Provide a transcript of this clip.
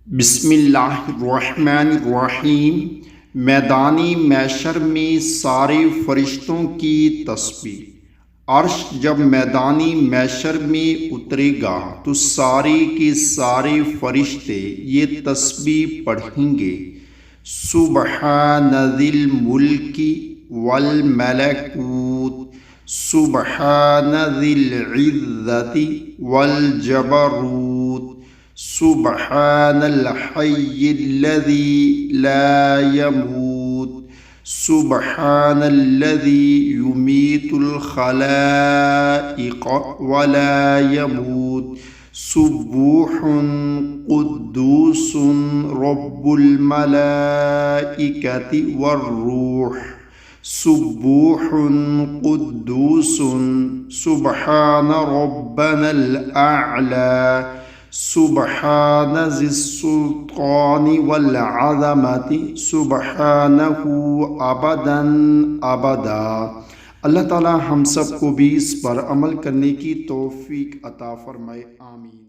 बिस्मिल्लाहिर्रहमानिर्रहीम। मैदानी मैशर में सारे फरिश्तों की तस्बीह। अर्श जब मैदानी मैशर में उतरेगा तो सारे के सारे फरिश्ते ये तस्बीह पढ़ेंगे, सुब्हानज़िल मुल्की वल मलकूत, सुब्हानज़िल इज़्ज़ति वल जबरूत, सुब्हानल हय्यिल्लज़ी ला यमूत, सुब्हानल्लज़ी युमीतुल खलाइक़ वला यमूत, सुब्बूहुन कुद्दूसुन रब्बुल मलाइकति वर्रूह, सुब्बूहुन कुद्दूसुन सुब्हान रब्बनल अअला, सुब्हान ज़िस्सुल्तानि वल अज़मति, सुब्हानहु अबदन अबदा। अल्लाह ताला हम सब को भी इस पर अमल करने की तौफीक अता फरमाए। आमीन।